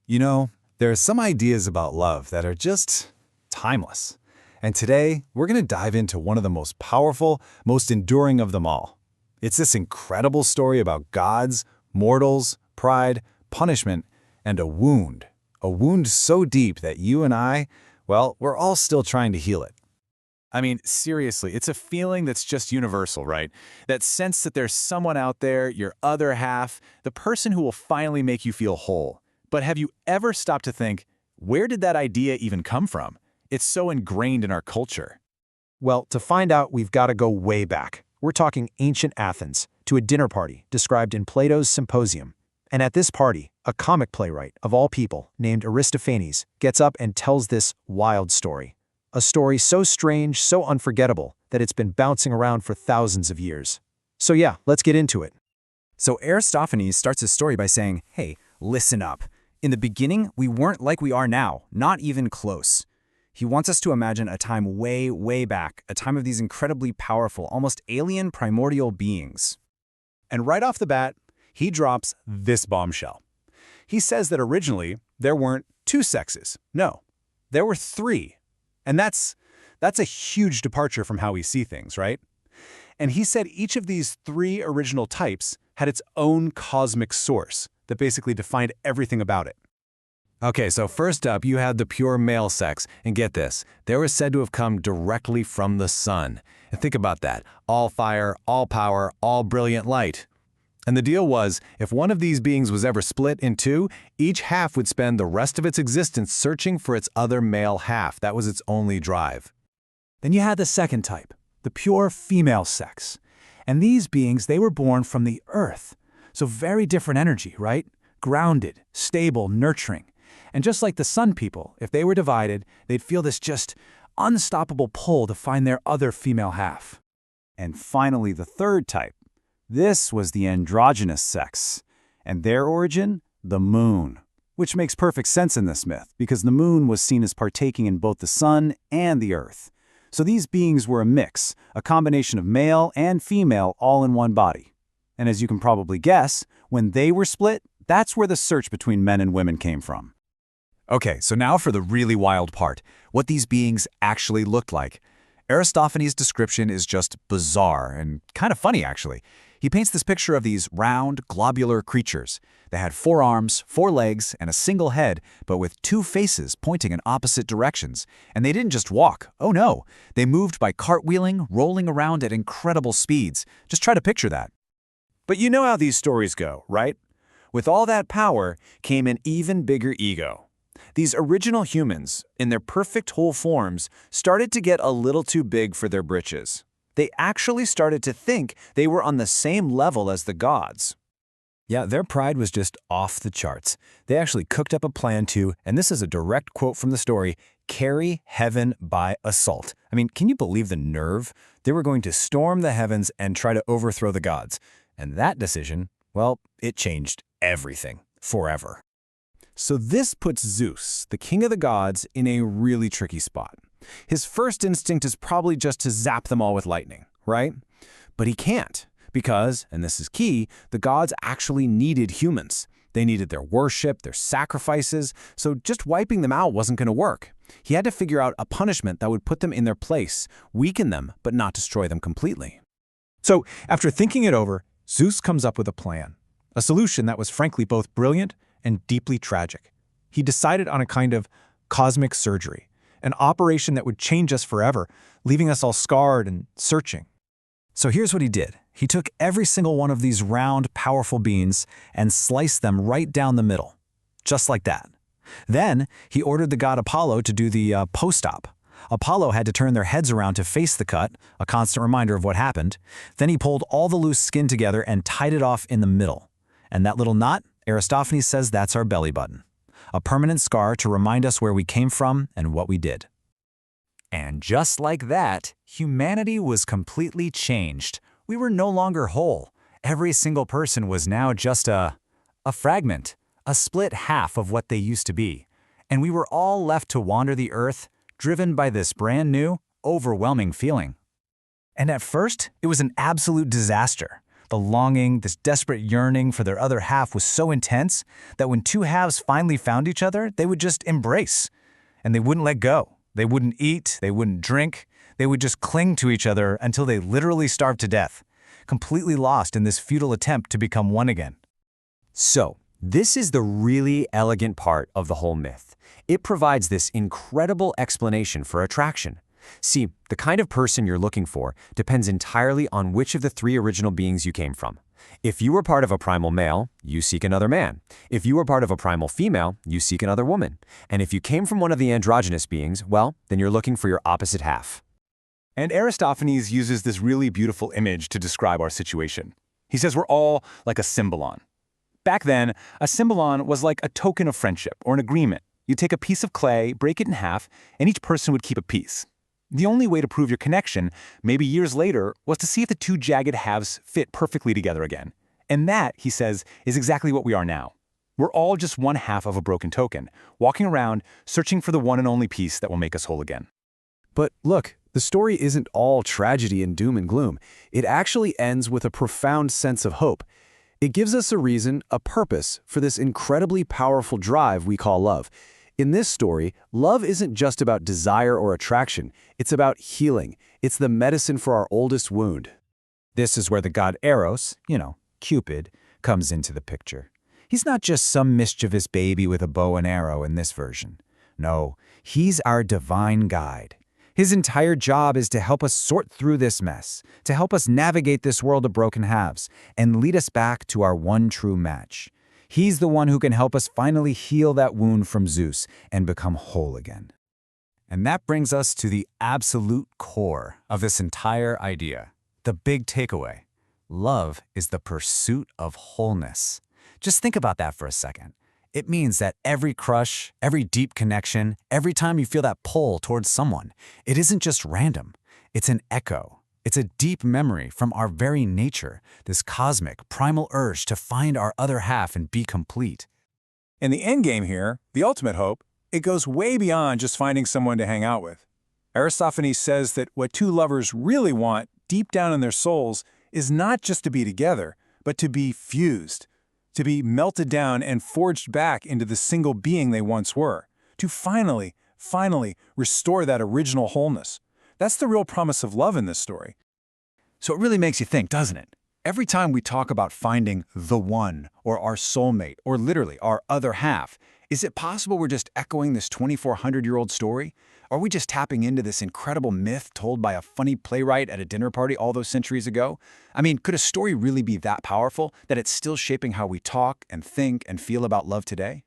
You know, there are some ideas about love that are just timeless. And today, we're going to dive into one of the most powerful, most enduring of them all. It's this incredible story about gods, mortals, pride, punishment, and a wound. A wound so deep that you and I, well, we're all still trying to heal it. I mean, seriously, it's a feeling that's just universal, right? That sense that there's someone out there, your other half, the person who will finally make you feel whole. But have you ever stopped to think, where did that idea even come from? It's so ingrained in our culture. Well, to find out, we've got to go way back. We're talking ancient Athens, to a dinner party described in Plato's Symposium. And at this party, a comic playwright, of all people, named Aristophanes, gets up and tells this wild story. A story so strange, so unforgettable, that it's been bouncing around for thousands of years. So yeah, let's get into it. So Aristophanes starts his story by saying, hey, listen up. In the beginning, we weren't like we are now, not even close. He wants us to imagine a time way, way back, a time of these incredibly powerful, almost alien primordial beings. And right off the bat, he drops this bombshell. He says that originally, there weren't two sexes. No, there were three. And that's a huge departure from how we see things, right? And he said each of these three original types had its own cosmic source that basically defined everything about it. Okay, so first up, you had the pure male sex. And get this, they were said to have come directly from the sun. And think about that. All fire, all power, all brilliant light. And the deal was, if one of these beings was ever split in two, each half would spend the rest of its existence searching for its other male half. That was its only drive. Then you had the second type, the pure female sex. And these beings, they were born from the earth. So very different energy, right? Grounded, stable, nurturing. And just like the sun people, if they were divided, they'd feel this just unstoppable pull to find their other female half. And finally, the third type. This was the androgynous sex, and their origin, the moon, which makes perfect sense in this myth because the moon was seen as partaking in both the sun and the earth. So these beings were a mix, a combination of male and female all in one body. And as you can probably guess, when they were split, that's where the search between men and women came from. Okay, so now for the really wild part, what these beings actually looked like. Aristophanes' description is just bizarre and kind of funny, actually. He paints this picture of these round, globular creatures. They had 4 arms, 4 legs, and a single head, but with 2 faces pointing in opposite directions. And they didn't just walk. Oh no, they moved by cartwheeling, rolling around at incredible speeds. Just try to picture that. But you know how these stories go, right? With all that power came an even bigger ego. These original humans, in their perfect whole forms, started to get a little too big for their britches. They actually started to think they were on the same level as the gods. Yeah, their pride was just off the charts. They actually cooked up a plan to, and this is a direct quote from the story, carry heaven by assault. I mean, can you believe the nerve? They were going to storm the heavens and try to overthrow the gods. And that decision, well, it changed everything, forever. So this puts Zeus, the king of the gods, in a really tricky spot. His first instinct is probably just to zap them all with lightning, right? But he can't, because, and this is key, the gods actually needed humans. They needed their worship, their sacrifices, so just wiping them out wasn't going to work. He had to figure out a punishment that would put them in their place, weaken them, but not destroy them completely. So, after thinking it over, Zeus comes up with a plan. A solution that was frankly both brilliant and deeply tragic. He decided on a kind of cosmic surgery, an operation that would change us forever, leaving us all scarred and searching. So here's what he did. He took every single one of these round, powerful beings and sliced them right down the middle, just like that. Then he ordered the god Apollo to do the post-op. Apollo had to turn their heads around to face the cut, a constant reminder of what happened. Then he pulled all the loose skin together and tied it off in the middle. And that little knot, Aristophanes says that's our belly button. A permanent scar to remind us where we came from and what we did. And just like that, humanity was completely changed. We were no longer whole. Every single person was now just a fragment, a split half of what they used to be. And we were all left to wander the earth, driven by this brand new, overwhelming feeling. And at first, it was an absolute disaster. The longing, this desperate yearning for their other half was so intense that when two halves finally found each other, they would just embrace. And they wouldn't let go. They wouldn't eat, they wouldn't drink, they would just cling to each other until they literally starved to death, completely lost in this futile attempt to become one again. So, this is the really elegant part of the whole myth. It provides this incredible explanation for attraction. See, the kind of person you're looking for depends entirely on which of the three original beings you came from. If you were part of a primal male, you seek another man. If you were part of a primal female, you seek another woman. And if you came from one of the androgynous beings, well, then you're looking for your opposite half. And Aristophanes uses this really beautiful image to describe our situation. He says we're all like a symbolon. Back then, a symbolon was like a token of friendship or an agreement. You'd take a piece of clay, break it in half, and each person would keep a piece. The only way to prove your connection, maybe years later, was to see if the two jagged halves fit perfectly together again. And that, he says, is exactly what we are now. We're all just one half of a broken token, walking around, searching for the one and only piece that will make us whole again. But look, the story isn't all tragedy and doom and gloom. It actually ends with a profound sense of hope. It gives us a reason, a purpose, for this incredibly powerful drive we call love. In this story, love isn't just about desire or attraction. It's about healing. It's the medicine for our oldest wound. This is where the god Eros, Cupid, comes into the picture. He's not just some mischievous baby with a bow and arrow in this version. No, he's our divine guide. His entire job is to help us sort through this mess, to help us navigate this world of broken halves, and lead us back to our one true match. He's the one who can help us finally heal that wound from Zeus and become whole again. And that brings us to the absolute core of this entire idea, the big takeaway. Love is the pursuit of wholeness. Just think about that for a second. It means that every crush, every deep connection, every time you feel that pull towards someone, it isn't just random. It's an echo. It's a deep memory from our very nature, this cosmic, primal urge to find our other half and be complete. In the end game here, the ultimate hope, it goes way beyond just finding someone to hang out with. Aristophanes says that what two lovers really want, deep down in their souls, is not just to be together, but to be fused, to be melted down and forged back into the single being they once were, to finally restore that original wholeness. That's the real promise of love in this story. So it really makes you think, doesn't it? Every time we talk about finding the one, or our soulmate, or literally our other half, is it possible we're just echoing this 2,400-year-old story? Are we just tapping into this incredible myth told by a funny playwright at a dinner party all those centuries ago? I mean, could a story really be that powerful that it's still shaping how we talk and think and feel about love today?